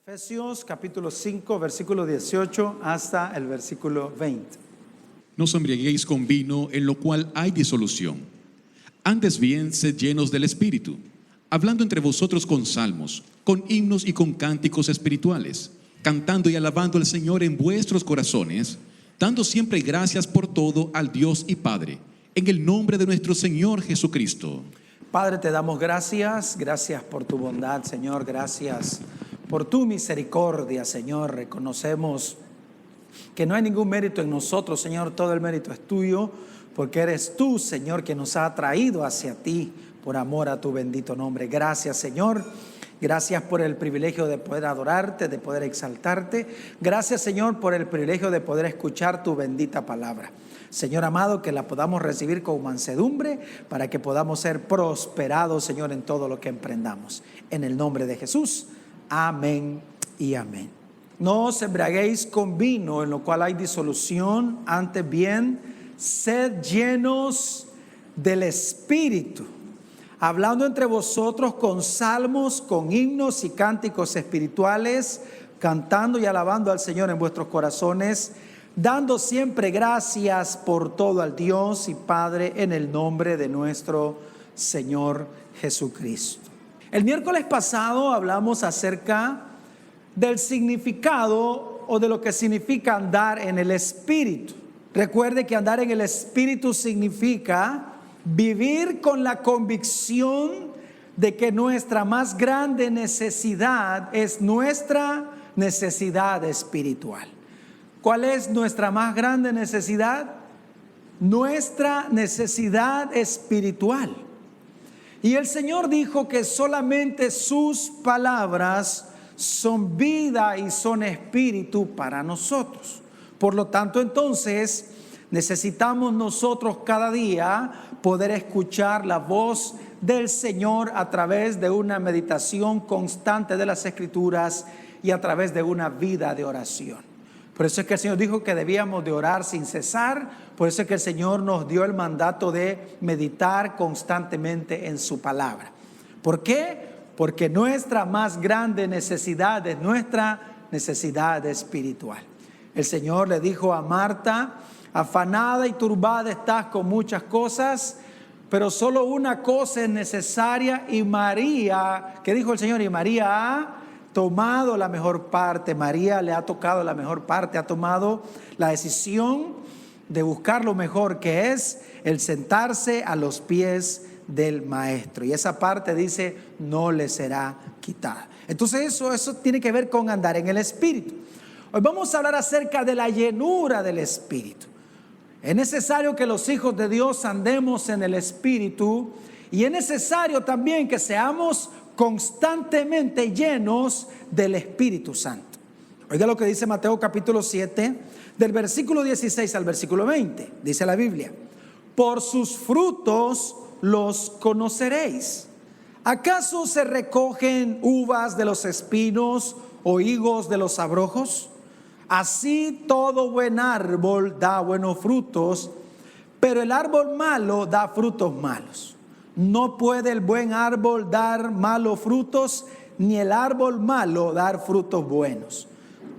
Efesios capítulo 5, versículo 18 hasta el versículo 20. No os embriaguéis con vino, en lo cual hay disolución. Antes bien, sed llenos del Espíritu, hablando entre vosotros con salmos, con himnos y con cánticos espirituales, cantando y alabando al Señor en vuestros corazones, dando siempre gracias por todo al Dios y Padre, en el nombre de nuestro Señor Jesucristo. Padre, te damos gracias por tu bondad, Señor, gracias por tu misericordia, Señor. Reconocemos que no hay ningún mérito en nosotros, Señor, todo el mérito es tuyo, porque eres tú, Señor, que nos ha atraído hacia ti por amor a tu bendito nombre. Gracias, Señor. Gracias por el privilegio de poder adorarte, de poder exaltarte. Gracias, Señor, por el privilegio de poder escuchar tu bendita palabra. Señor amado, que la podamos recibir con mansedumbre para que podamos ser prosperados, Señor, en todo lo que emprendamos. En el nombre de Jesús. Amén y amén. No os embriaguéis con vino, en lo cual hay disolución, antes bien, sed llenos del Espíritu, hablando entre vosotros con salmos, con himnos y cánticos espirituales, cantando y alabando al Señor en vuestros corazones, dando siempre gracias por todo al Dios y Padre en el nombre de nuestro Señor Jesucristo. El miércoles pasado hablamos acerca del significado o de lo que significa andar en el Espíritu. Recuerde que andar en el Espíritu significa vivir con la convicción de que nuestra más grande necesidad es nuestra necesidad espiritual. ¿Cuál es nuestra más grande necesidad? Nuestra necesidad espiritual. Y el Señor dijo que solamente sus palabras son vida y son espíritu para nosotros. Por lo tanto, entonces, necesitamos nosotros cada día poder escuchar la voz del Señor a través de una meditación constante de las Escrituras y a través de una vida de oración. Por eso es que el Señor dijo que debíamos de orar sin cesar. Por eso es que el Señor nos dio el mandato de meditar constantemente en su palabra. ¿Por qué? Porque nuestra más grande necesidad es nuestra necesidad espiritual. El Señor le dijo a Marta: afanada y turbada estás con muchas cosas, pero solo una cosa es necesaria. Y María, ¿qué dijo el Señor? Y María ha tomado la mejor parte. María le ha tocado la mejor parte, ha tomado la decisión de buscar lo mejor, que es el sentarse a los pies del Maestro. Y esa parte, dice, no le será quitada. Entonces eso tiene que ver con andar en el Espíritu. Hoy vamos a hablar acerca de la llenura del Espíritu. Es necesario que los hijos de Dios andemos en el Espíritu, y es necesario también que seamos constantemente llenos del Espíritu Santo. Oiga lo que dice Mateo capítulo 7, del versículo 16 al versículo 20. Dice la Biblia: por sus frutos los conoceréis. ¿Acaso se recogen uvas de los espinos o higos de los abrojos? Así todo buen árbol da buenos frutos, pero el árbol malo da frutos malos. No puede el buen árbol dar malos frutos, ni el árbol malo dar frutos buenos.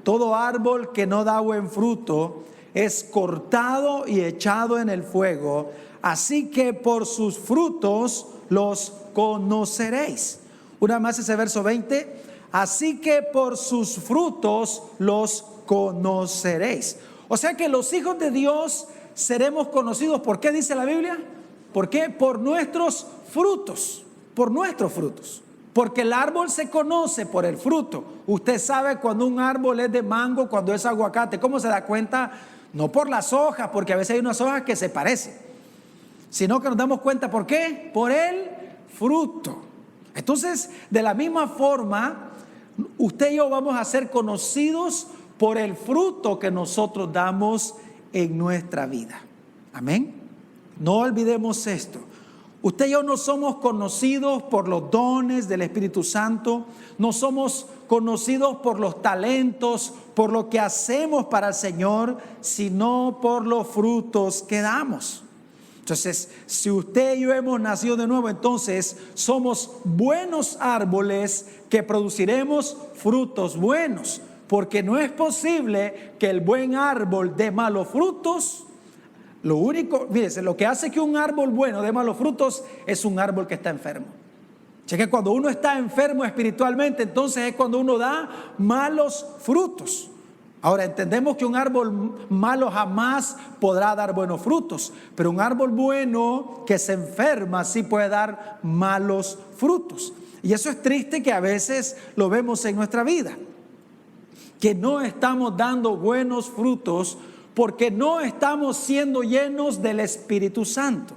Todo árbol que no da buen fruto es cortado y echado en el fuego. Así que por sus frutos los conoceréis. Una más ese verso 20. Así que por sus frutos los conoceréis. O sea que los hijos de Dios seremos conocidos. ¿Por qué dice la Biblia? ¿Por qué? Por nuestros frutos. Por nuestros frutos. Porque el árbol se conoce por el fruto. Usted sabe cuando un árbol es de mango, cuando es aguacate. ¿Cómo se da cuenta? No por las hojas, porque a veces hay unas hojas que se parecen, sino que nos damos cuenta. ¿Por qué? Por el fruto. Entonces, de la misma forma, usted y yo vamos a ser conocidos por el fruto que nosotros damos en nuestra vida. Amén. No olvidemos esto. Usted y yo no somos conocidos por los dones del Espíritu Santo, no somos conocidos por los talentos, por lo que hacemos para el Señor, sino por los frutos que damos. Entonces, si usted y yo hemos nacido de nuevo, entonces somos buenos árboles que produciremos frutos buenos. Porque no es posible que el buen árbol dé malos frutos. Lo único, fíjese, lo que hace que un árbol bueno dé malos frutos es un árbol que está enfermo. Que cuando uno está enfermo espiritualmente, entonces es cuando uno da malos frutos. Ahora entendemos que un árbol malo jamás podrá dar buenos frutos, pero un árbol bueno que se enferma sí puede dar malos frutos. Y eso es triste, que a veces lo vemos en nuestra vida, que no estamos dando buenos frutos porque no estamos siendo llenos del Espíritu Santo.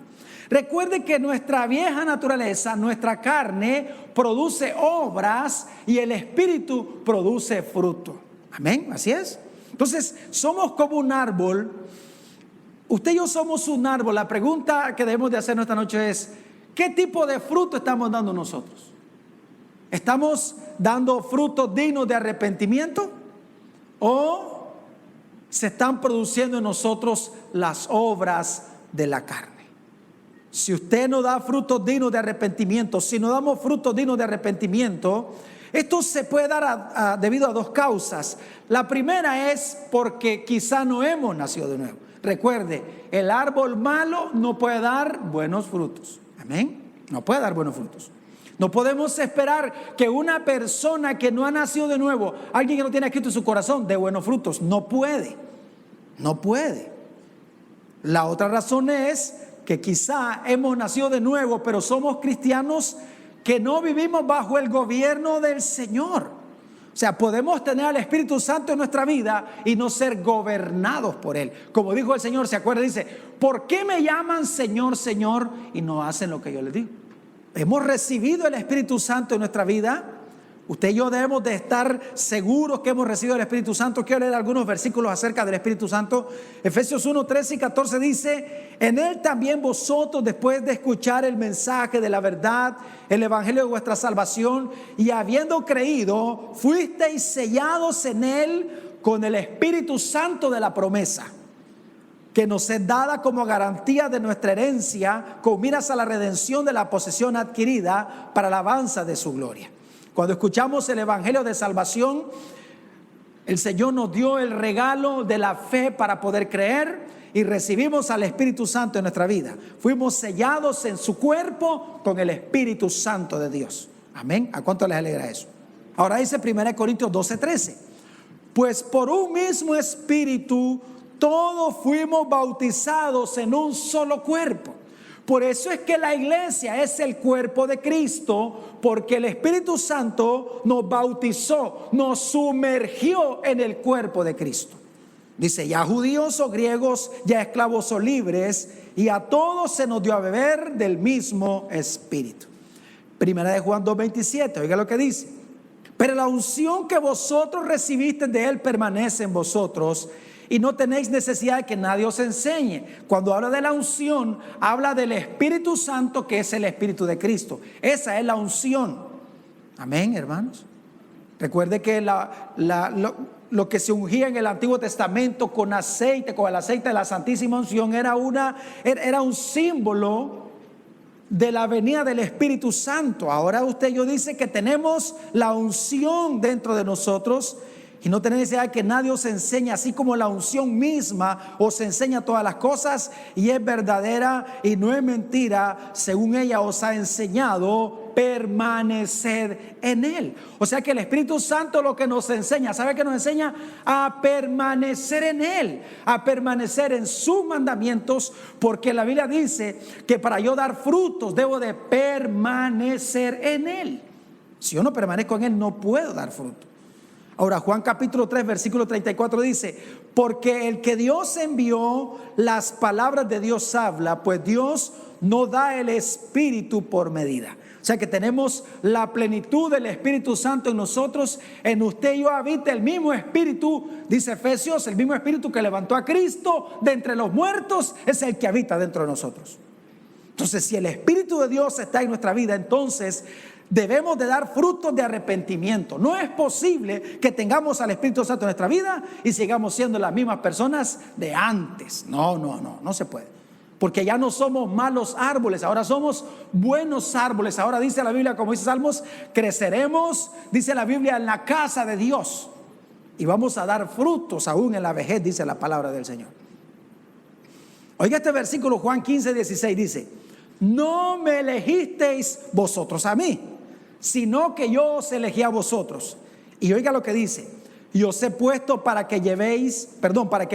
Recuerde que nuestra vieja naturaleza, nuestra carne, produce obras y el Espíritu produce fruto. Amén, así es. Entonces, somos como un árbol. Usted y yo somos un árbol. La pregunta que debemos de hacer esta noche es: ¿qué tipo de fruto estamos dando nosotros? ¿Estamos dando frutos dignos de arrepentimiento? ¿O se están produciendo en nosotros las obras de la carne? Si usted no da frutos dignos de arrepentimiento, si no damos frutos dignos de arrepentimiento, esto se puede dar debido a dos causas. La primera es porque quizá no hemos nacido de nuevo. Recuerde, el árbol malo no puede dar buenos frutos. Amén. No puede dar buenos frutos. No podemos esperar que una persona que no ha nacido de nuevo, alguien que no tiene a Cristo en su corazón, dé buenos frutos. No puede. No puede. La otra razón es que quizá hemos nacido de nuevo, pero somos cristianos que no vivimos bajo el gobierno del Señor. O sea, podemos tener al Espíritu Santo en nuestra vida y no ser gobernados por Él. Como dijo el Señor, ¿se acuerda? Dice: ¿por qué me llaman Señor, Señor, y no hacen lo que yo les digo? Hemos recibido el Espíritu Santo en nuestra vida. Usted y yo debemos de estar seguros que hemos recibido el Espíritu Santo. Quiero leer algunos versículos acerca del Espíritu Santo. Efesios 1, 13 y 14 dice: en Él también vosotros, después de escuchar el mensaje de la verdad, el evangelio de vuestra salvación, y habiendo creído, fuisteis sellados en Él con el Espíritu Santo de la promesa, que nos es dada como garantía de nuestra herencia, con miras a la redención de la posesión adquirida para la alabanza de su gloria. Cuando escuchamos el evangelio de salvación, el Señor nos dio el regalo de la fe para poder creer, y recibimos al Espíritu Santo en nuestra vida. Fuimos sellados en su cuerpo con el Espíritu Santo de Dios. Amén. ¿A cuánto les alegra eso? Ahora dice 1 Corintios 12, 13: pues por un mismo Espíritu todos fuimos bautizados en un solo cuerpo. Por eso es que la iglesia es el cuerpo de Cristo, porque el Espíritu Santo nos bautizó, nos sumergió en el cuerpo de Cristo. Dice: ya judíos o griegos, ya esclavos o libres, y a todos se nos dio a beber del mismo Espíritu. Primera de Juan 2:27, oiga lo que dice: pero la unción que vosotros recibiste de Él permanece en vosotros, y no tenéis necesidad de que nadie os enseñe. Cuando habla de la unción, habla del Espíritu Santo, que es el Espíritu de Cristo. Esa es la unción. Amén, hermanos. Recuerde que lo que se ungía en el Antiguo Testamento con aceite, con el aceite de la Santísima Unción, era un símbolo de la venida del Espíritu Santo. Ahora usted y yo dice que tenemos la unción dentro de nosotros, y no tenéis necesidad de que nadie os enseñe, así como la unción misma os enseña todas las cosas, y es verdadera y no es mentira, según ella os ha enseñado, permanecer en Él. O sea que el Espíritu Santo lo que nos enseña, ¿sabe qué nos enseña? A permanecer en Él, a permanecer en sus mandamientos, porque la Biblia dice que para yo dar frutos debo de permanecer en Él. Si yo no permanezco en Él, no puedo dar fruto. Ahora, Juan capítulo 3, versículo 34 dice: porque el que Dios envió, las palabras de Dios habla, pues Dios no da el Espíritu por medida. O sea que tenemos la plenitud del Espíritu Santo en nosotros. En usted y yo habita el mismo Espíritu, dice Efesios, el mismo Espíritu que levantó a Cristo de entre los muertos es el que habita dentro de nosotros. Entonces, si el Espíritu de Dios está en nuestra vida, entonces debemos de dar frutos de arrepentimiento. No es posible que tengamos al Espíritu Santo en nuestra vida y sigamos siendo las mismas personas de antes. No se puede. porque ya no somos malos árboles, ahora somos buenos árboles. Ahora dice la Biblia, como dice Salmos, creceremos, dice la Biblia, en la casa de Dios, y vamos a dar frutos aún en la vejez, dice la palabra del Señor. Oiga este versículo, Juan 15:16 dice: no me elegisteis vosotros a mí, sino que yo os elegí a vosotros. Y oiga lo que dice: y os he puesto para que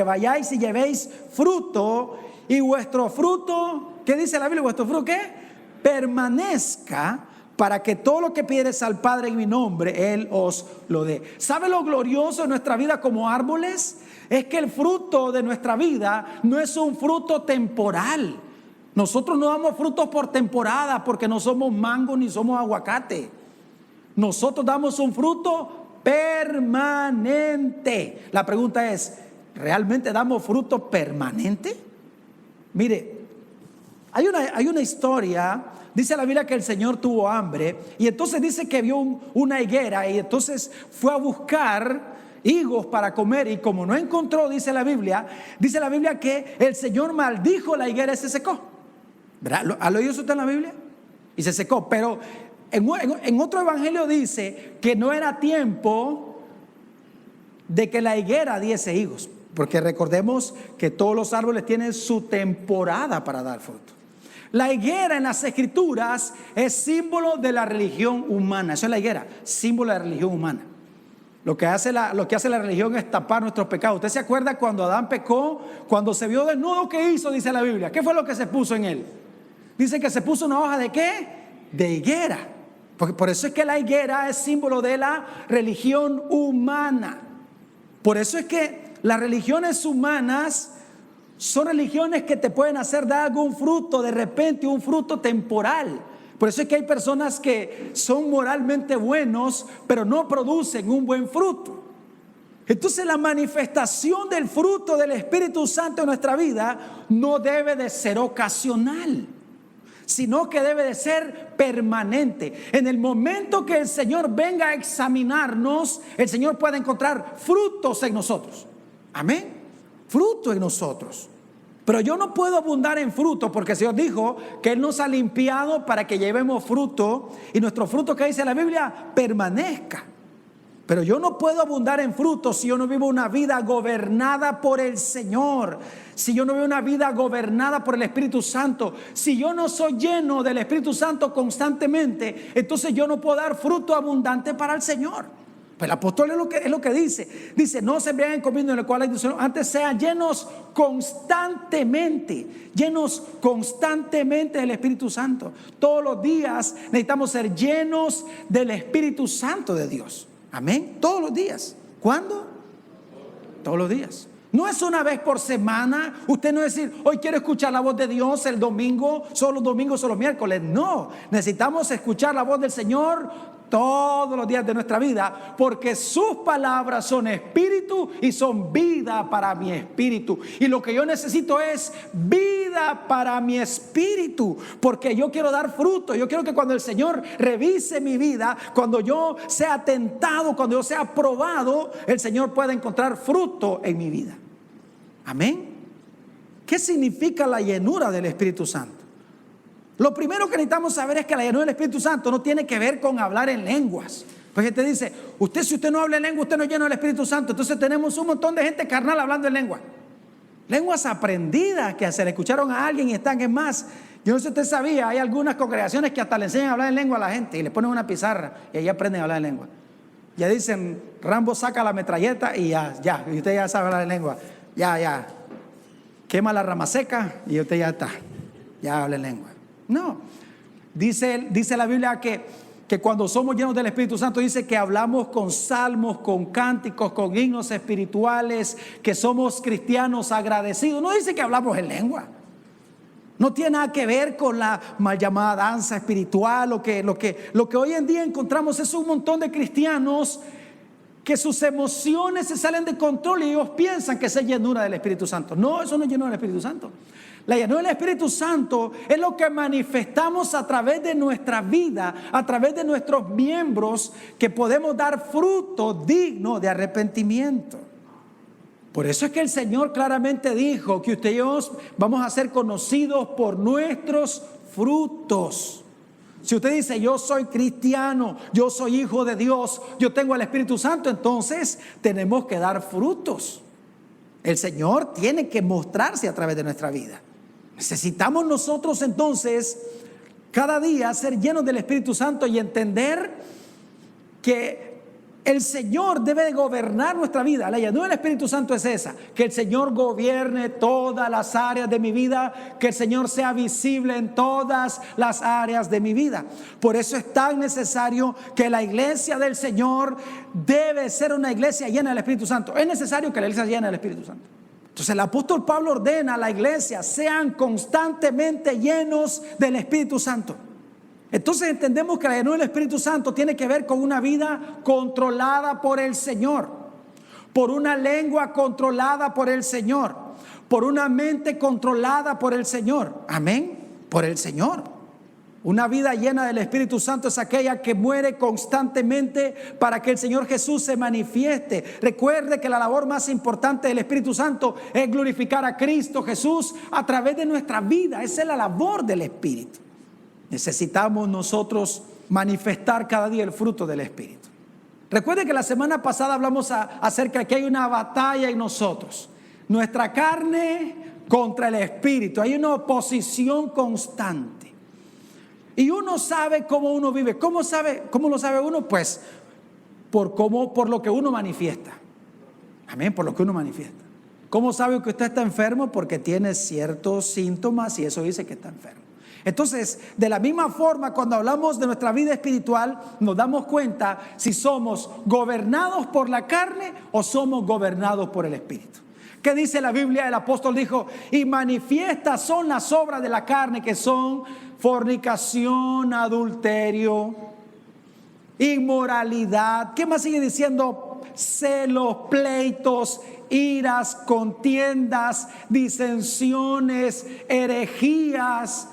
vayáis y llevéis fruto, y vuestro fruto, ¿qué dice la Biblia? ¿Vuestro fruto qué? Permanezca, para que todo lo que pidieres al Padre en mi nombre, Él os lo dé. ¿Sabe lo glorioso de nuestra vida como árboles? Es que el fruto de nuestra vida no es un fruto temporal. Nosotros no damos frutos por temporada, porque no somos mango ni somos aguacate. Nosotros damos un fruto permanente. La pregunta es, ¿realmente damos fruto permanente? Mire, hay una historia. Dice la Biblia que el Señor tuvo hambre, y entonces dice que vio una higuera, y entonces fue a buscar higos para comer, y como no encontró, dice la Biblia que el Señor maldijo la higuera y se secó. ¿Verdad? ¿Ha leído eso usted en la Biblia? Y se secó. Pero en otro evangelio dice que no era tiempo de que la higuera diese higos, porque recordemos que todos los árboles tienen su temporada para dar fruto. La higuera en las Escrituras es símbolo de la religión humana. Eso es la higuera, símbolo de la religión humana. Lo que hace la religión es tapar nuestros pecados. ¿Usted se acuerda cuando Adán pecó? Cuando se vio desnudo, ¿qué hizo? Dice la Biblia. ¿Qué fue lo que se puso en él? Dice que se puso una hoja ¿de qué? De higuera. Porque por eso es que la higuera es símbolo de la religión humana. Por eso es que las religiones humanas son religiones que te pueden hacer dar algún fruto de repente, un fruto temporal. Por eso es que hay personas que son moralmente buenos, pero no producen un buen fruto. Entonces la manifestación del fruto del Espíritu Santo en nuestra vida no debe de ser ocasional, sino que debe de ser permanente. En el momento que el Señor venga a examinarnos, el Señor puede encontrar frutos en nosotros. Amén. Fruto en nosotros. Pero yo no puedo abundar en fruto, porque el Señor dijo que Él nos ha limpiado para que llevemos fruto, y nuestro fruto, que dice la Biblia, permanezca. Pero yo no puedo abundar en fruto si yo no vivo una vida gobernada por el Señor, si yo no vivo una vida gobernada por el Espíritu Santo, si yo no soy lleno del Espíritu Santo constantemente, entonces yo no puedo dar fruto abundante para el Señor. Pues el apóstol es lo que dice. Dice: no se embriaguen con vino en el cual hay disolución, antes sean llenos constantemente del Espíritu Santo. Todos los días necesitamos ser llenos del Espíritu Santo de Dios. Amén. Todos los días. ¿Cuándo? Todos los días. No es una vez por semana. Usted no es decir, hoy quiero escuchar la voz de Dios el domingo, solo los domingos o los miércoles. No, necesitamos escuchar la voz del Señor todos los días de nuestra vida, porque sus palabras son espíritu y son vida para mi espíritu. Y lo que yo necesito es vida para mi espíritu, porque yo quiero dar fruto. Yo quiero que cuando el Señor revise mi vida, cuando yo sea tentado, cuando yo sea probado, el Señor pueda encontrar fruto en mi vida. Amén. ¿Qué significa la llenura del Espíritu Santo? Lo primero que necesitamos saber es que la llenura del Espíritu Santo no tiene que ver con hablar en lenguas. Porque te dice, si usted no habla en lengua, usted no es lleno del Espíritu Santo. Entonces tenemos un montón de gente carnal hablando en lengua. Lenguas aprendidas que se le escucharon a alguien y están en más. Yo no sé si usted sabía, hay algunas congregaciones que hasta le enseñan a hablar en lengua a la gente y le ponen una pizarra y ahí aprenden a hablar en lengua. Ya dicen, Rambo saca la metralleta y ya, y usted ya sabe hablar en lengua. Ya, quema la rama seca y usted ya está, ya habla en lengua. No, dice la Biblia que cuando somos llenos del Espíritu Santo, dice que hablamos con salmos, con cánticos, con himnos espirituales, que somos cristianos agradecidos. No dice que hablamos en lengua. No tiene nada que ver con la mal llamada danza espiritual. Lo que hoy en día encontramos es un montón de cristianos que sus emociones se salen de control y ellos piensan que esa es llenura del Espíritu Santo. No, eso no es llenura del Espíritu Santo. La llenura del Espíritu Santo es lo que manifestamos a través de nuestra vida, a través de nuestros miembros, que podemos dar fruto digno de arrepentimiento. Por eso es que el Señor claramente dijo que usted y yo vamos a ser conocidos por nuestros frutos. Si usted dice, yo soy cristiano, yo soy hijo de Dios, yo tengo el Espíritu Santo, entonces tenemos que dar frutos. El Señor tiene que mostrarse a través de nuestra vida. Necesitamos nosotros entonces cada día ser llenos del Espíritu Santo y entender que el Señor debe de gobernar nuestra vida. La llenura del Espíritu Santo es esa, que el Señor gobierne todas las áreas de mi vida, que el Señor sea visible en todas las áreas de mi vida. Por eso es tan necesario que la iglesia del Señor debe ser una iglesia llena del Espíritu Santo. Es necesario que la iglesia sea llena del Espíritu Santo. Entonces el apóstol Pablo ordena a la iglesia, sean constantemente llenos del Espíritu Santo. Entonces entendemos que la llenura del Espíritu Santo tiene que ver con una vida controlada por el Señor, por una lengua controlada por el Señor, por una mente controlada por el Señor. Amén, por el Señor. Una vida llena del Espíritu Santo es aquella que muere constantemente para que el Señor Jesús se manifieste. Recuerde que la labor más importante del Espíritu Santo es glorificar a Cristo Jesús a través de nuestra vida. Esa es la labor del Espíritu. Necesitamos nosotros manifestar cada día el fruto del Espíritu. Recuerde que la semana pasada hablamos acerca de que hay una batalla en nosotros. Nuestra carne contra el Espíritu. Hay una oposición constante. Y uno sabe cómo uno vive. ¿Cómo lo sabe uno? Pues por lo que uno manifiesta. Amén, por lo que uno manifiesta. ¿Cómo sabe que usted está enfermo? Porque tiene ciertos síntomas y eso dice que está enfermo. Entonces, de la misma forma, cuando hablamos de nuestra vida espiritual, nos damos cuenta si somos gobernados por la carne o somos gobernados por el Espíritu. ¿Qué dice la Biblia? El apóstol dijo, y manifiestas son las obras de la carne, que son fornicación, adulterio, inmoralidad. ¿Qué más sigue diciendo? Celos, pleitos, iras, contiendas, disensiones, herejías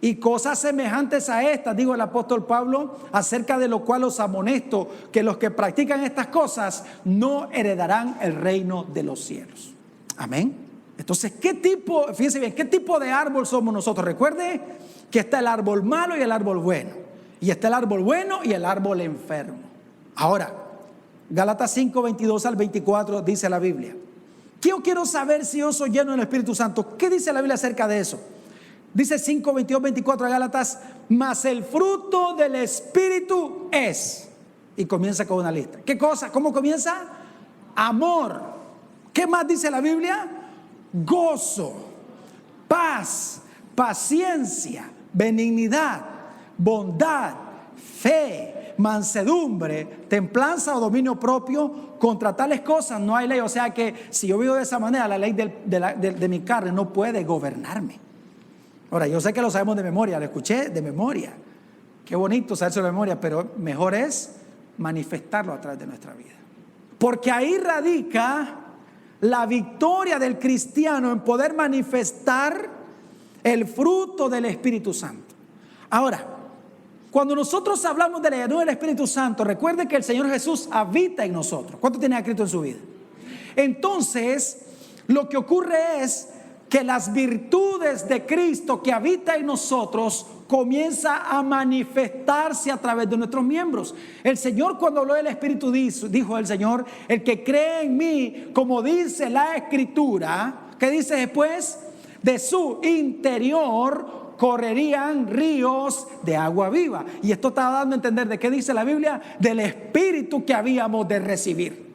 y cosas semejantes a estas, digo el apóstol Pablo, acerca de lo cual os amonesto, que los que practican estas cosas no heredarán el reino de los cielos. Amén. Entonces, fíjense bien, ¿qué tipo de árbol somos nosotros? Recuerde que está el árbol malo y el árbol bueno. Y está el árbol bueno y el árbol enfermo. Ahora, Gálatas 5, 22 al 24 dice la Biblia. ¿Qué yo quiero saber si yo soy lleno del Espíritu Santo? ¿Qué dice la Biblia acerca de eso? Dice 5, 22, 24 de Gálatas, mas el fruto del Espíritu es. Y comienza con una lista. ¿Qué cosa? ¿Cómo comienza? Amor. ¿Qué más dice la Biblia? Gozo, paz, paciencia, benignidad, bondad, fe, mansedumbre, templanza o dominio propio. Contra tales cosas no hay ley. O sea que si yo vivo de esa manera, la ley de mi carne no puede gobernarme. Ahora, yo sé que lo sabemos de memoria, lo escuché de memoria. Qué bonito saberse de memoria, pero mejor es manifestarlo a través de nuestra vida. Porque ahí radica la victoria del cristiano en poder manifestar el fruto del Espíritu Santo. Ahora, cuando nosotros hablamos de la llenura del Espíritu Santo, recuerde que el Señor Jesús habita en nosotros. ¿Cuánto tiene a Cristo en su vida? Entonces, lo que ocurre es que las virtudes de Cristo que habita en nosotros comienza a manifestarse a través de nuestros miembros. El Señor, cuando habló del Espíritu, dijo el Señor, el que cree en mí, como dice la Escritura, ¿qué dice después? De su interior correrían ríos de agua viva. Y esto está dando a entender de qué dice la Biblia, del Espíritu que habíamos de recibir.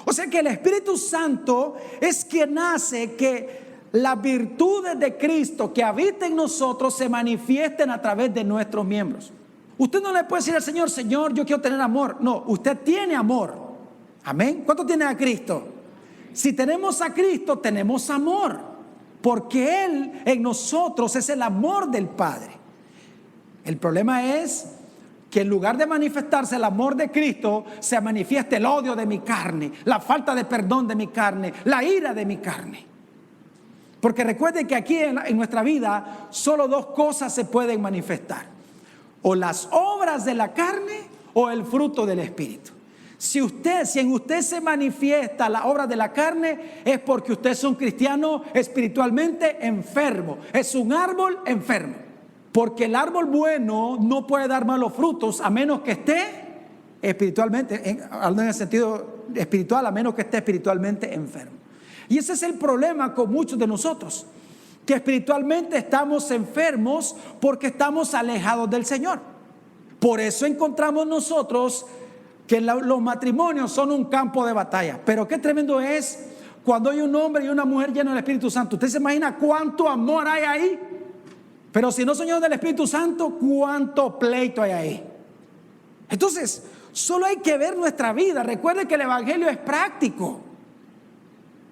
O sea que el Espíritu Santo es quien hace que las virtudes de Cristo que habita en nosotros se manifiesten a través de nuestros miembros. Usted no le puede decir al Señor, Señor, yo quiero tener amor. No, usted tiene amor. Amén. ¿Cuánto tiene a Cristo? Si tenemos a Cristo, tenemos amor. Porque Él en nosotros es el amor del Padre. El problema es que en lugar de manifestarse el amor de Cristo, se manifiesta el odio de mi carne, la falta de perdón de mi carne, la ira de mi carne. Porque recuerden que aquí en nuestra vida solo dos cosas se pueden manifestar: o las obras de la carne o el fruto del Espíritu. Si en usted se manifiesta la obra de la carne, es porque usted es un cristiano espiritualmente enfermo. Es un árbol enfermo. Porque el árbol bueno no puede dar malos frutos a menos que esté espiritualmente, hablando en el sentido espiritual, a menos que esté espiritualmente enfermo. Y ese es el problema con muchos de nosotros, que espiritualmente estamos enfermos porque estamos alejados del Señor. Por eso encontramos nosotros que los matrimonios son un campo de batalla. Pero qué tremendo es cuando hay un hombre y una mujer llenos del Espíritu Santo. ¿Usted se imagina cuánto amor hay ahí? Pero si no son llenos del Espíritu Santo, ¿cuánto pleito hay ahí? Entonces, solo hay que ver nuestra vida. Recuerde que el Evangelio es práctico.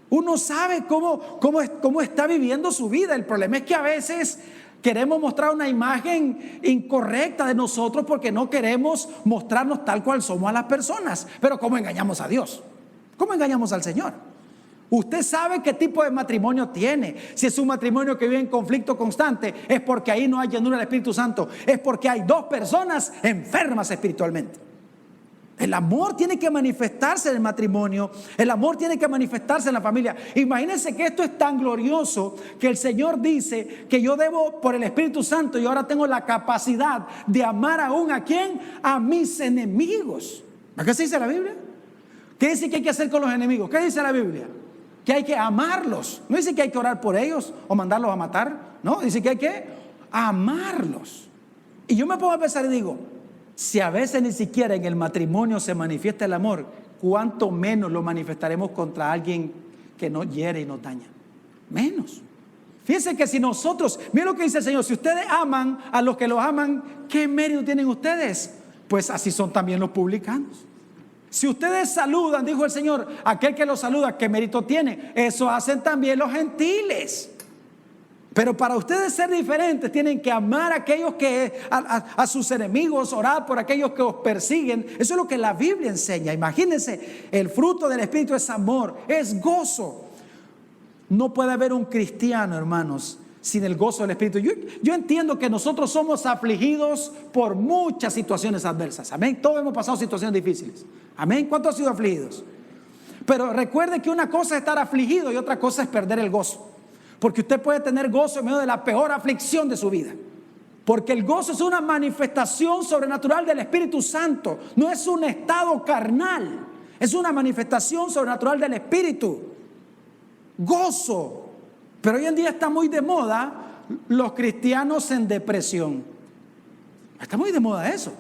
Uno sabe cómo está viviendo su vida. El problema es que a veces queremos mostrar una imagen incorrecta de nosotros porque no queremos mostrarnos tal cual somos a las personas. Pero ¿cómo engañamos a Dios? ¿Cómo engañamos al Señor? Usted sabe qué tipo de matrimonio tiene. Si es un matrimonio que vive en conflicto constante, es porque ahí no hay llenura del Espíritu Santo. Es porque hay dos personas enfermas espiritualmente. El amor tiene que manifestarse en el matrimonio. El amor tiene que manifestarse en la familia. Imagínense que esto es tan glorioso que el Señor dice que yo debo, por el Espíritu Santo, y ahora tengo la capacidad de amar aún ¿a quién? A mis enemigos. ¿Qué se dice la Biblia? ¿Qué dice que hay que hacer con los enemigos? ¿Qué dice la Biblia? Que hay que amarlos. No dice que hay que orar por ellos o mandarlos a matar. No, dice que hay que amarlos. Y yo me pongo a pensar y digo, si a veces ni siquiera en el matrimonio se manifiesta el amor, ¿cuánto menos lo manifestaremos contra alguien que nos hiere y nos daña? Menos. Fíjense que si nosotros, miren lo que dice el Señor, si ustedes aman a los que los aman, ¿qué mérito tienen ustedes? Pues así son también los publicanos. Si ustedes saludan, dijo el Señor, aquel que los saluda, ¿qué mérito tiene? Eso hacen también los gentiles. Pero para ustedes ser diferentes, tienen que amar a aquellos a sus enemigos, orar por aquellos que os persiguen. Eso es lo que la Biblia enseña. Imagínense, el fruto del Espíritu es amor, es gozo. No puede haber un cristiano, hermanos, sin el gozo del Espíritu. Yo entiendo que nosotros somos afligidos por muchas situaciones adversas. Amén. Todos hemos pasado situaciones difíciles. Amén. ¿Cuántos han sido afligidos? Pero recuerde que una cosa es estar afligido y otra cosa es perder el gozo. Porque usted puede tener gozo en medio de la peor aflicción de su vida. Porque el gozo es una manifestación sobrenatural del Espíritu Santo. No es un estado carnal. Es una manifestación sobrenatural del Espíritu. Gozo. Pero hoy en día está muy de moda los cristianos en depresión. Está muy de moda eso.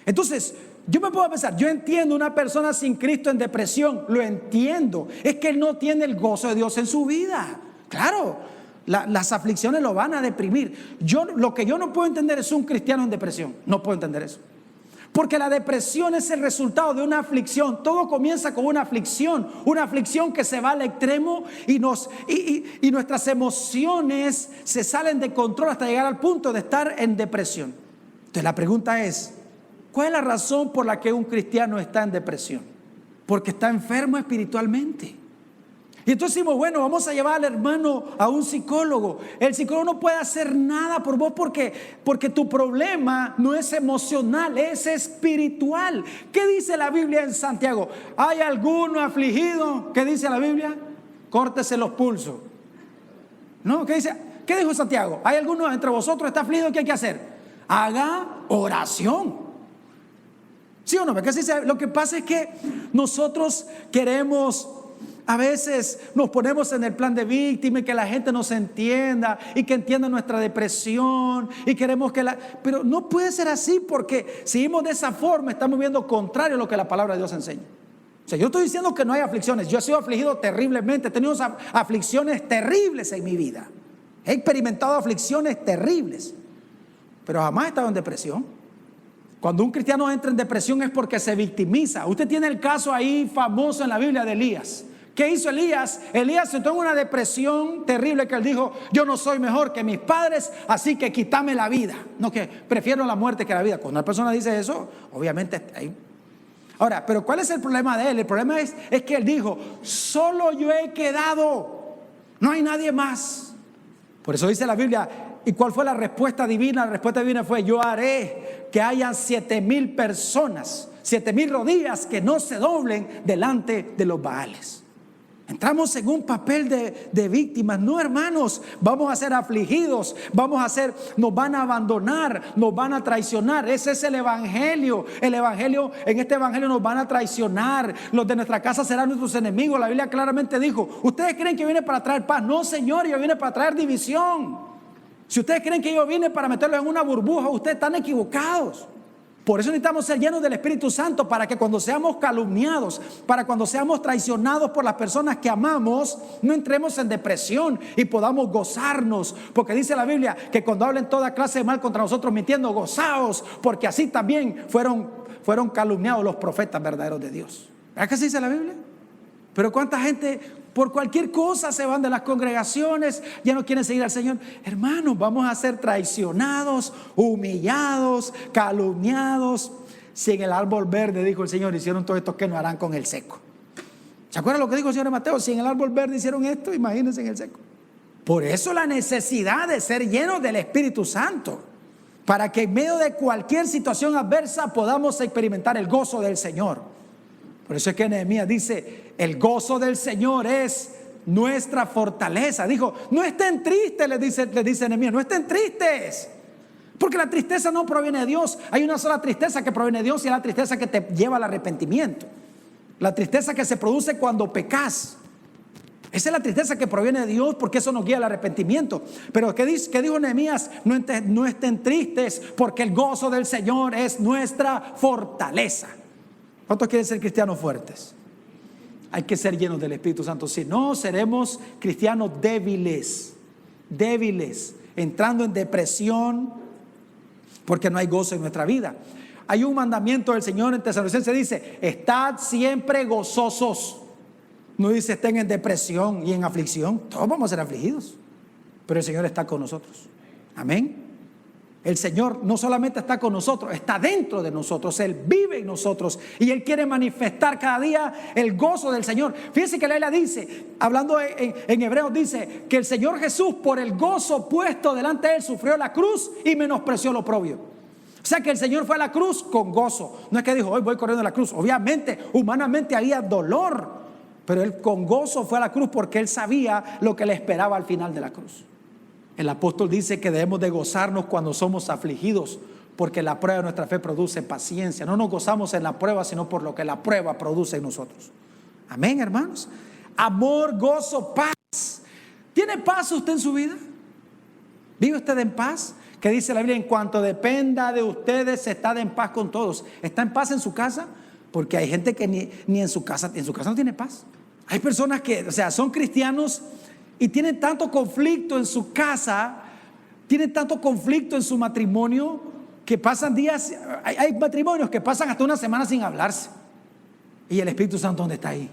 Entonces, yo me puedo pensar, yo entiendo una persona sin Cristo en depresión. Lo entiendo. Es que él no tiene el gozo de Dios en su vida. Claro, las aflicciones lo van a deprimir. Lo que yo no puedo entender es un cristiano en depresión. No puedo entender eso. Porque la depresión es el resultado de una aflicción. Todo comienza con una aflicción que se va al extremo y nuestras emociones se salen de control hasta llegar al punto de estar en depresión. Entonces la pregunta es, ¿cuál es la razón por la que un cristiano está en depresión? Porque está enfermo espiritualmente. Y entonces decimos, bueno, vamos a llevar al hermano a un psicólogo. El psicólogo no puede hacer nada por vos porque tu problema no es emocional, es espiritual. ¿Qué dice la Biblia en Santiago? ¿Hay alguno afligido? ¿Qué dice la Biblia? Córtese los pulsos. ¿No? ¿Qué dice? ¿Qué dijo Santiago? ¿Hay alguno entre vosotros está afligido? ¿Qué hay que hacer? Haga oración. ¿Sí o no? Porque lo que pasa es que nosotros queremos... A veces nos ponemos en el plan de víctima y que la gente nos entienda y que entienda nuestra depresión y queremos pero no puede ser así porque si seguimos de esa forma estamos viendo contrario a lo que la palabra de Dios enseña. O sea, yo estoy diciendo que no hay aflicciones. Yo he sido afligido terriblemente, he tenido aflicciones terribles en mi vida. He experimentado aflicciones terribles, pero jamás he estado en depresión. Cuando un cristiano entra en depresión es porque se victimiza. Usted tiene el caso ahí famoso en la Biblia de Elías. ¿Qué hizo Elías? Elías se tomó una depresión terrible que él dijo, yo no soy mejor que mis padres, así que quítame la vida. No, que prefiero la muerte que la vida. Cuando una persona dice eso, obviamente ahí. Ahora, pero ¿cuál es el problema de él? El problema es que él dijo, solo yo he quedado, no hay nadie más. Por eso dice la Biblia, ¿y cuál fue la respuesta divina? La respuesta divina fue, yo haré que hayan 7,000 personas. 7,000 rodillas que no se doblen delante de los Baales. Entramos en un papel de víctimas. No, hermanos, vamos a ser afligidos, nos van a abandonar, nos van a traicionar. Ese es el evangelio. En este evangelio nos van a traicionar. Los de nuestra casa serán nuestros enemigos. La Biblia claramente dijo: ¿ustedes creen que yo vine para traer paz? No, Señor, yo vine para traer división. Si ustedes creen que yo vine para meterlos en una burbuja, ustedes están equivocados. Por eso necesitamos ser llenos del Espíritu Santo, para que cuando seamos calumniados, para cuando seamos traicionados por las personas que amamos, no entremos en depresión y podamos gozarnos. Porque dice la Biblia que cuando hablen toda clase de mal contra nosotros mintiendo, gozaos, porque así también fueron calumniados los profetas verdaderos de Dios. ¿Verdad que así dice la Biblia? Pero cuánta gente por cualquier cosa se van de las congregaciones, ya no quieren seguir al Señor. Hermanos, vamos a ser traicionados, humillados, calumniados. Si en el árbol verde, dijo el Señor, hicieron todo esto, ¿qué no harán con el seco? ¿Se acuerdan lo que dijo el Señor Mateo? Si en el árbol verde hicieron esto, imagínense en el seco. Por eso la necesidad de ser llenos del Espíritu Santo, para que en medio de cualquier situación adversa podamos experimentar el gozo del Señor. Por eso es que Nehemías dice: el gozo del Señor es nuestra fortaleza. Dijo: no estén tristes, le dice Nehemías, no estén tristes, porque la tristeza no proviene de Dios. Hay una sola tristeza que proviene de Dios, y es la tristeza que te lleva al arrepentimiento. La tristeza que se produce cuando pecas. Esa es la tristeza que proviene de Dios, porque eso nos guía al arrepentimiento. Pero ¿qué dijo Nehemías? No estén tristes, porque el gozo del Señor es nuestra fortaleza. ¿Cuántos quieren ser cristianos fuertes? Hay que ser llenos del Espíritu Santo. Si no, seremos cristianos débiles, entrando en depresión, porque no hay gozo en nuestra vida. Hay un mandamiento del Señor en Tesalonicenses, dice: estad siempre gozosos. No dice estén en depresión y en aflicción. Todos vamos a ser afligidos, pero el Señor está con nosotros. Amén. El Señor no solamente está con nosotros, está dentro de nosotros. Él vive en nosotros y Él quiere manifestar cada día el gozo del Señor. Fíjense que la Biblia dice, hablando en Hebreos, dice que el Señor Jesús, por el gozo puesto delante de Él, sufrió la cruz y menospreció lo oprobio. O sea que el Señor fue a la cruz con gozo. No es que dijo: hoy voy corriendo a la cruz. Obviamente, humanamente había dolor, pero Él con gozo fue a la cruz, porque Él sabía lo que le esperaba al final de la cruz. El apóstol dice que debemos de gozarnos cuando somos afligidos, porque la prueba de nuestra fe produce paciencia. No nos gozamos en la prueba, sino por lo que la prueba produce en nosotros. Amén, hermanos. Amor, gozo, paz. ¿Tiene paz usted en su vida? ¿Vive usted en paz? Que dice la Biblia: en cuanto dependa de ustedes, estad en paz con todos. ¿Está en paz en su casa? Porque hay gente que ni en su casa no tiene paz. Hay personas que, son cristianos y tienen tanto conflicto en su casa, tienen tanto conflicto en su matrimonio, que pasan días. Hay matrimonios que pasan hasta una semana sin hablarse. ¿Y el Espíritu Santo dónde está ahí?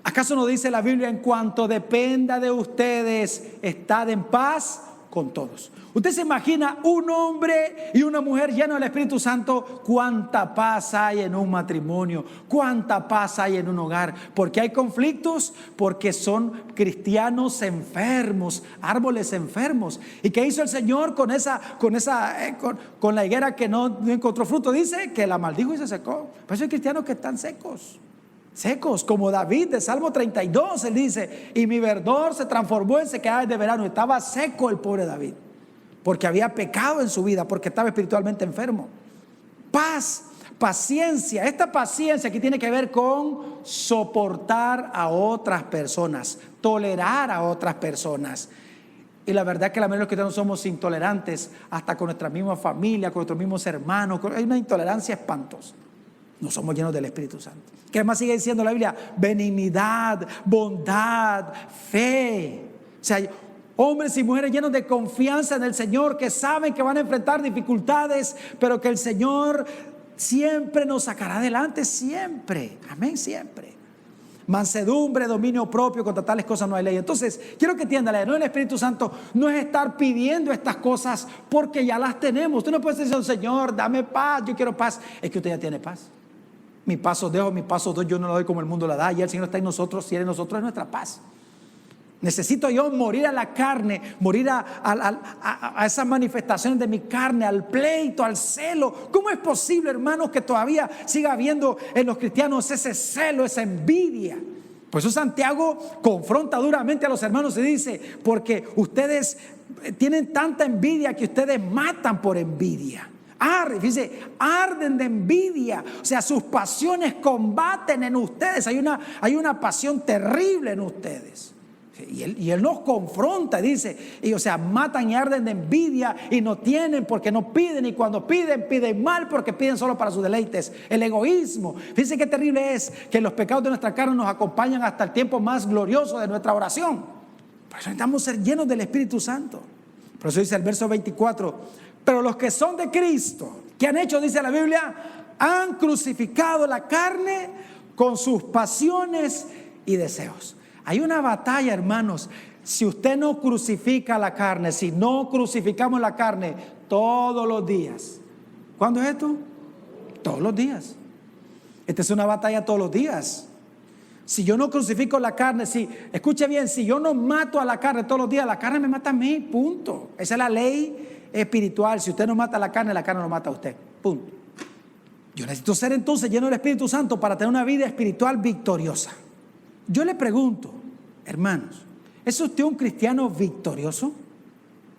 ¿Acaso no dice la Biblia: en cuanto dependa de ustedes, estad en paz con todos? Usted se imagina un hombre y una mujer llenos del Espíritu Santo. Cuánta paz hay en un matrimonio, cuánta paz hay en un hogar. ¿Por qué hay conflictos? Porque son cristianos enfermos, árboles enfermos. ¿Y qué hizo el Señor con la higuera que no encontró fruto? Dice que la maldijo y se secó. Por eso hay cristianos que están secos, como David de Salmo 32. Él dice: y mi verdor se transformó en sequedad de verano. Estaba seco el pobre David, porque había pecado en su vida, porque estaba espiritualmente enfermo. Paz, paciencia. Esta paciencia aquí tiene que ver con soportar a otras personas, tolerar a otras personas. Y la verdad es que la mayoría de los cristianos somos intolerantes, hasta con nuestra misma familia, con nuestros mismos hermanos. Hay una intolerancia espantosa. No somos llenos del Espíritu Santo. ¿Qué más sigue diciendo la Biblia? Benignidad, bondad, fe. Hombres y mujeres llenos de confianza en el Señor, que saben que van a enfrentar dificultades, pero que el Señor siempre nos sacará adelante, siempre. Amén, siempre. Mansedumbre, dominio propio, contra tales cosas no hay ley. Entonces, quiero que entiendan, la ley del Espíritu Santo no es estar pidiendo estas cosas porque ya las tenemos. Usted no puede decir: Señor, dame paz, yo quiero paz. Es que usted ya tiene paz. Mi paz os dejo, mi paz os doy, yo no la doy como el mundo la da. Y el Señor está en nosotros, y Él en nosotros es nuestra paz. Necesito yo morir a la carne, morir a esas manifestaciones de mi carne, al pleito, al celo. ¿Cómo es posible, hermanos, que todavía siga habiendo en los cristianos ese celo, esa envidia? Por eso Santiago confronta duramente a los hermanos y dice, porque ustedes tienen tanta envidia que ustedes matan por envidia. Fíjense, arden de envidia, o sea, sus pasiones combaten en ustedes. Hay una pasión terrible en ustedes. Y él nos confronta, dice, o sea, matan y arden de envidia y no tienen porque no piden, y cuando piden mal porque piden solo para sus deleites. El egoísmo. Fíjense qué terrible es que los pecados de nuestra carne nos acompañan hasta el tiempo más glorioso de nuestra oración. Por eso necesitamos ser llenos del Espíritu Santo. Por eso dice el verso 24, pero los que son de Cristo, ¿qué han hecho? Dice la Biblia, han crucificado la carne con sus pasiones y deseos. Hay una batalla, hermanos. Si usted no crucifica la carne, si no crucificamos la carne todos los días. ¿Cuándo es esto? Todos los días. Esta es una batalla todos los días. Si yo no crucifico la carne, escuche bien, si yo no mato a la carne todos los días, la carne me mata a mí, punto. Esa es la ley espiritual. Si usted no mata a la carne lo mata a usted, punto. Yo necesito ser entonces lleno del Espíritu Santo para tener una vida espiritual victoriosa. Yo le pregunto, hermanos, ¿es usted un cristiano victorioso?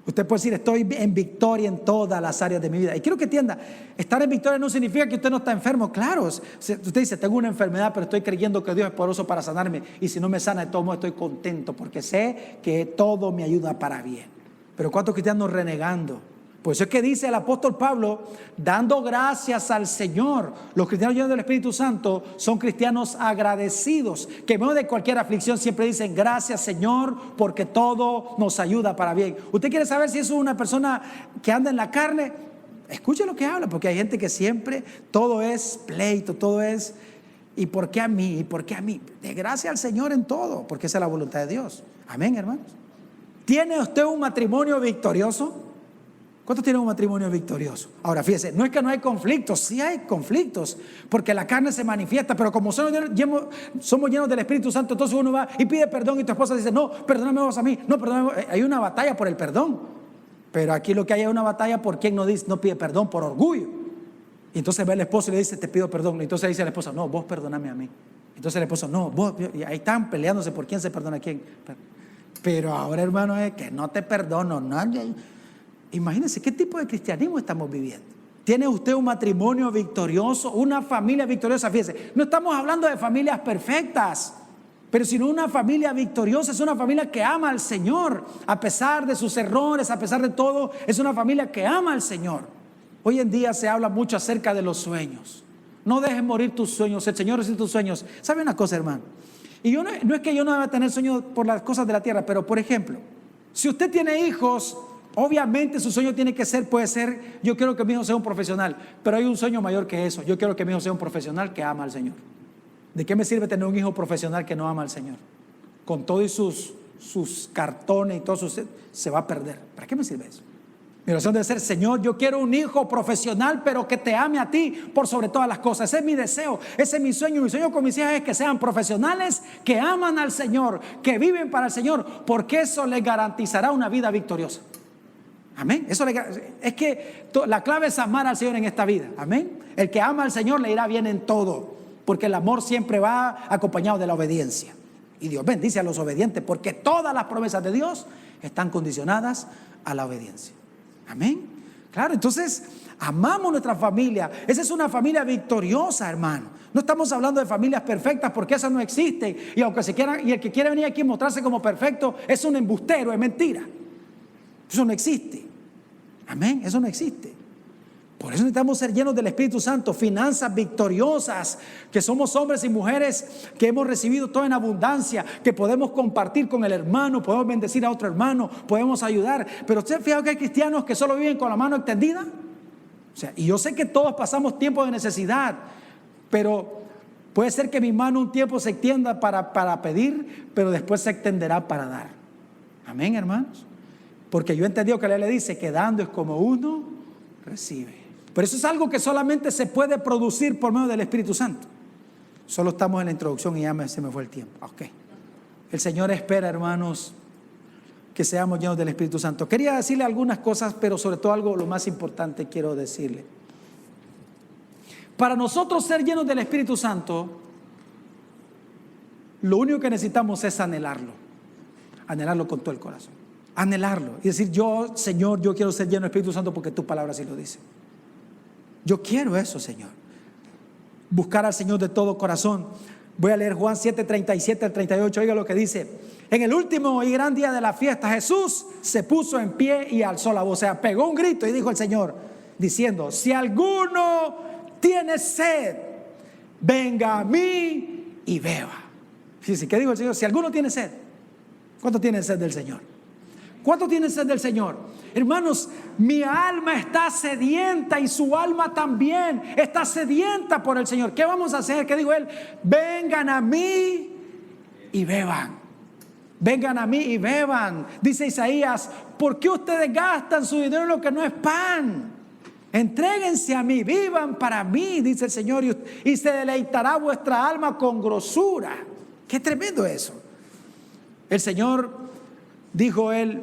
Usted puede decir, estoy en victoria en todas las áreas de mi vida. Y quiero que entienda, estar en victoria no significa que usted no está enfermo. Claro, usted dice, tengo una enfermedad, pero estoy creyendo que Dios es poderoso para sanarme. Y si no me sana, de todo modo estoy contento porque sé que todo me ayuda para bien. Pero ¿cuántos cristianos renegando? Por eso es que dice el apóstol Pablo, dando gracias al Señor. Los cristianos llenos del Espíritu Santo son cristianos agradecidos, que en medio de cualquier aflicción siempre dicen, gracias Señor, porque todo nos ayuda para bien. ¿Usted quiere saber si eso es una persona que anda en la carne? Escuche lo que habla, porque hay gente que siempre todo es pleito, todo es, ¿y por qué a mí? ¿Y por qué a mí? De gracias al Señor en todo, porque esa es la voluntad de Dios. Amén, hermanos. ¿Tiene usted un matrimonio victorioso? ¿Cuántos tienen un matrimonio victorioso? Ahora, fíjese, no es que no hay conflictos, sí hay conflictos, porque la carne se manifiesta, pero como somos llenos del Espíritu Santo, entonces uno va y pide perdón y tu esposa dice, no, perdóname vos a mí, no, perdóname. Hay una batalla por el perdón, pero aquí lo que hay es una batalla por quien no pide perdón, por orgullo. Y entonces ve el esposo y le dice, te pido perdón, y entonces dice la esposa, no, vos perdóname a mí. Entonces el esposo, no, vos, y ahí están peleándose por quién se perdona a quién. Pero ahora, hermano, es que no te perdono, no. Imagínense qué tipo de cristianismo estamos viviendo. ¿Tiene usted un matrimonio victorioso, una familia victoriosa? Fíjese, no estamos hablando de familias perfectas, pero sino una familia victoriosa. Es una familia que ama al Señor, a pesar de sus errores, a pesar de todo, es una familia que ama al Señor. Hoy en día se habla mucho acerca de los sueños. No dejes morir tus sueños, el Señor es tus sueños. ¿Sabe una cosa, hermano? Y yo no es que yo no deba tener sueños por las cosas de la tierra, pero por ejemplo, si usted tiene hijos, obviamente su sueño puede ser, yo quiero que mi hijo sea un profesional, pero hay un sueño mayor que eso. Yo quiero que mi hijo sea un profesional que ama al Señor. ¿De qué me sirve tener un hijo profesional que no ama al Señor? Con todo y sus cartones y todo se va a perder. ¿Para qué me sirve eso? Mi oración debe ser, Señor, yo quiero un hijo profesional, pero que te ame a ti por sobre todas las cosas. Ese es mi deseo, ese es mi sueño. Mi sueño con mis hijas es que sean profesionales, que aman al Señor, que viven para el Señor, porque eso les garantizará una vida victoriosa. Amén. Es que la clave es amar al Señor en esta vida. Amén. El que ama al Señor le irá bien en todo, porque el amor siempre va acompañado de la obediencia. Y Dios bendice a los obedientes, porque todas las promesas de Dios están condicionadas a la obediencia. Amén. Claro, entonces amamos nuestra familia. Esa es una familia victoriosa, hermano. No estamos hablando de familias perfectas, porque esas no existen. Y aunque y el que quiere venir aquí y mostrarse como perfecto es un embustero, es mentira. Eso no existe. Amén, eso no existe. Por eso necesitamos ser llenos del Espíritu Santo, finanzas victoriosas, que somos hombres y mujeres que hemos recibido todo en abundancia, que podemos compartir con el hermano, podemos bendecir a otro hermano, podemos ayudar. Pero usted fija que hay cristianos que solo viven con la mano extendida. O sea, y yo sé que todos pasamos tiempos de necesidad, pero puede ser que mi mano un tiempo se extienda para pedir, pero después se extenderá para dar. Amén, hermanos. Porque yo he entendido que la ley dice que dando es como uno recibe. Pero eso es algo que solamente se puede producir por medio del Espíritu Santo. Solo estamos en la introducción y ya se me fue el tiempo. Ok. El Señor espera, hermanos, que seamos llenos del Espíritu Santo. Quería decirle algunas cosas, pero sobre todo algo, lo más importante quiero decirle. Para nosotros ser llenos del Espíritu Santo, lo único que necesitamos es anhelarlo. Anhelarlo con todo el corazón. Anhelarlo. Y decir, yo, Señor, yo quiero ser lleno del Espíritu Santo porque tu palabra así lo dice. Yo quiero eso, Señor. Buscar al Señor de todo corazón. Voy a leer Juan 7, 37 al 38. Oiga lo que dice. En el último y gran día de la fiesta, Jesús se puso en pie y alzó la voz. O sea, pegó un grito y dijo el Señor, diciendo, si alguno tiene sed, venga a mí y beba. Fíjense, ¿qué dijo el Señor? Si alguno tiene sed. ¿Cuánto tiene sed del Señor? ¿Cuánto tiene sed del Señor? Hermanos, mi alma está sedienta y su alma también está sedienta por el Señor. ¿Qué vamos a hacer? ¿Qué dijo Él? Vengan a mí y beban. Vengan a mí y beban. Dice Isaías, ¿por qué ustedes gastan su dinero en lo que no es pan? Entréguense a mí, vivan para mí, dice el Señor, y se deleitará vuestra alma con grosura. Qué tremendo eso. El Señor dijo Él,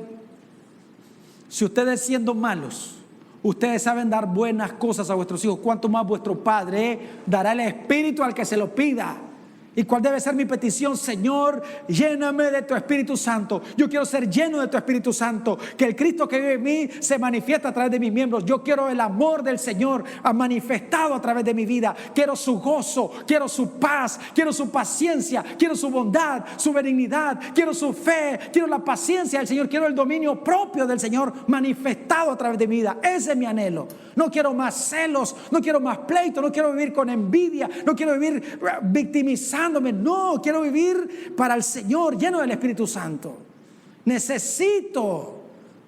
si ustedes siendo malos, ustedes saben dar buenas cosas a vuestros hijos, ¿cuánto más vuestro Padre dará el Espíritu al que se lo pida? ¿Y cuál debe ser mi petición? Señor, lléname de tu Espíritu Santo. Yo quiero ser lleno de tu Espíritu Santo. Que el Cristo que vive en mí se manifiesta a través de mis miembros. Yo quiero el amor del Señor manifestado a través de mi vida. Quiero su gozo, quiero su paz, quiero su paciencia, quiero su bondad, su benignidad, quiero su fe, quiero la paciencia del Señor, quiero el dominio propio del Señor manifestado a través de mi vida. Ese es mi anhelo. No quiero más celos, no quiero más pleito, no quiero vivir con envidia, no quiero vivir victimizando. No, quiero vivir para el Señor, lleno del Espíritu Santo. Necesito,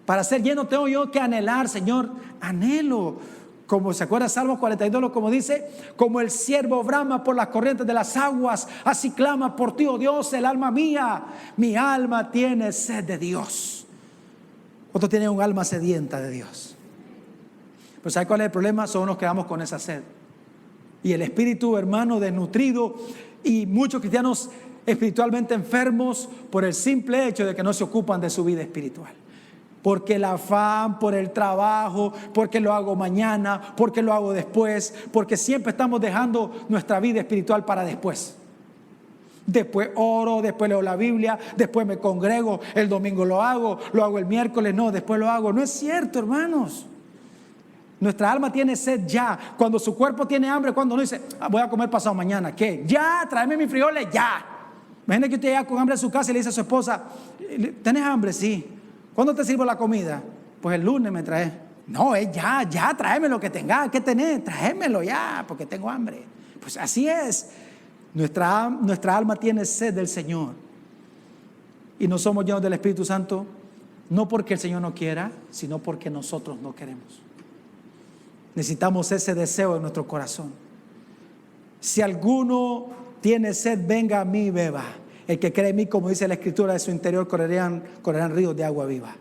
para ser lleno tengo yo que anhelar, Señor, anhelo. Como se acuerda Salmos 42, como dice, como el ciervo brama por las corrientes de las aguas, así clama por ti, oh Dios, el alma mía. Mi alma tiene sed de Dios. Otro tiene un alma sedienta de Dios. Pero ¿sabe cuál es el problema? Solo nos quedamos con esa sed. Y el espíritu, hermano, desnutrido, y muchos cristianos espiritualmente enfermos por el simple hecho de que no se ocupan de su vida espiritual. Porque el afán, por el trabajo, porque lo hago mañana, porque lo hago después, porque siempre estamos dejando nuestra vida espiritual para después. Después oro, después leo la Biblia, después me congrego, el domingo lo hago el miércoles, no, después lo hago. No es cierto, hermanos. Nuestra alma tiene sed ya. Cuando su cuerpo tiene hambre, cuando uno dice, voy a comer pasado mañana, ¿qué? Ya, tráeme mis frijoles, ya. Imagínate que usted llega con hambre a su casa y le dice a su esposa, ¿tenés hambre? Sí. ¿Cuándo te sirvo la comida? Pues el lunes me traes. No, ya, tráeme lo que tengas. ¿Qué tenés? Tráemelo ya, porque tengo hambre. Pues así es. Nuestra alma tiene sed del Señor. Y no somos llenos del Espíritu Santo, no porque el Señor no quiera, sino porque nosotros no queremos. Necesitamos ese deseo en nuestro corazón. Si alguno tiene sed, venga a mí y beba. El que cree en mí, como dice la Escritura, de su interior correrán ríos de agua viva.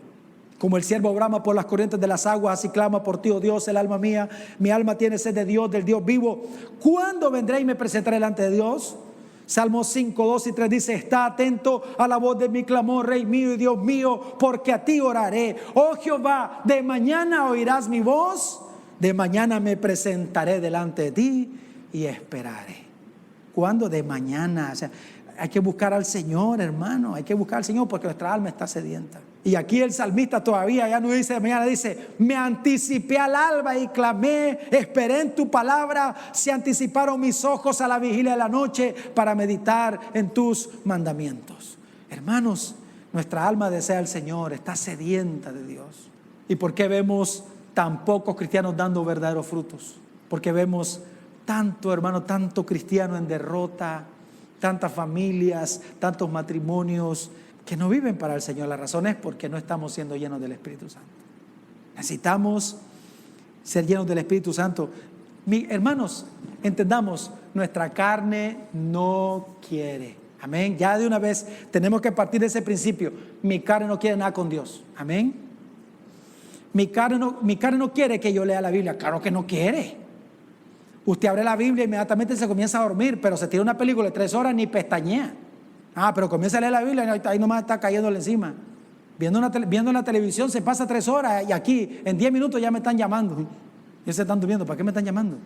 Como el ciervo brama por las corrientes de las aguas, así clama por ti, oh Dios, el alma mía. Mi alma tiene sed de Dios, del Dios vivo. ¿Cuándo vendré y me presentaré delante de Dios? Salmos 5, 2 y 3 dice, está atento a la voz de mi clamor, Rey mío y Dios mío, porque a ti oraré. Oh Jehová, de mañana oirás mi voz. De mañana me presentaré delante de ti y esperaré. ¿Cuándo? De mañana. O sea, hay que buscar al Señor, hermano. Hay que buscar al Señor porque nuestra alma está sedienta. Y aquí el salmista todavía ya no dice de mañana, dice, me anticipé al alba y clamé, esperé en tu palabra. Se anticiparon mis ojos a la vigilia de la noche para meditar en tus mandamientos. Hermanos, nuestra alma desea al Señor, está sedienta de Dios. ¿Y por qué vemos tan pocos cristianos dando verdaderos frutos? Porque vemos tanto, hermano, tanto cristiano en derrota, tantas familias, tantos matrimonios que no viven para el Señor. La razón es porque no estamos siendo llenos del Espíritu Santo. Necesitamos ser llenos del Espíritu Santo. Hermanos, entendamos, nuestra carne no quiere. Amén. Ya de una vez tenemos que partir de ese principio. Mi carne no quiere nada con Dios. Amén. Mi carne no quiere que yo lea la Biblia. Claro que no quiere. Usted abre la Biblia e inmediatamente se comienza a dormir, pero se tira una película de 3 horas ni pestañea. Ah, pero comienza a leer la Biblia y ahí nomás está cayéndole encima. Viendo la televisión se pasa 3 horas y aquí en 10 minutos ya me están llamando. Ya se están durmiendo. ¿Para qué me están llamando?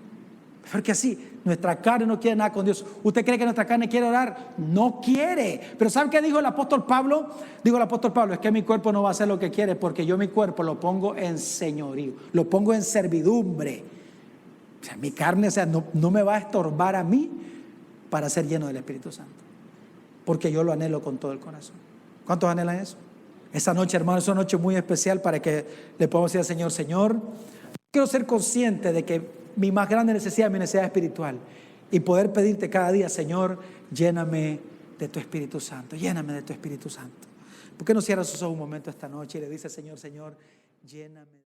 Porque así, nuestra carne no quiere nada con Dios. ¿Usted cree que nuestra carne quiere orar? No quiere. Pero ¿sabe qué dijo el apóstol Pablo? Dijo el apóstol Pablo, es que mi cuerpo no va a hacer lo que quiere, porque yo mi cuerpo lo pongo en señorío, lo pongo en servidumbre. O sea, mi carne, no me va a estorbar a mí para ser lleno del Espíritu Santo, porque yo lo anhelo con todo el corazón. ¿Cuántos anhelan eso? Esa noche, hermano, es una noche muy especial para que le podamos decir al Señor, Señor, quiero ser consciente de que mi más grande necesidad es mi necesidad espiritual y poder pedirte cada día, Señor, lléname de tu Espíritu Santo, lléname de tu Espíritu Santo. ¿Por qué no cierra sus ojos un momento esta noche y le dice, Señor, lléname?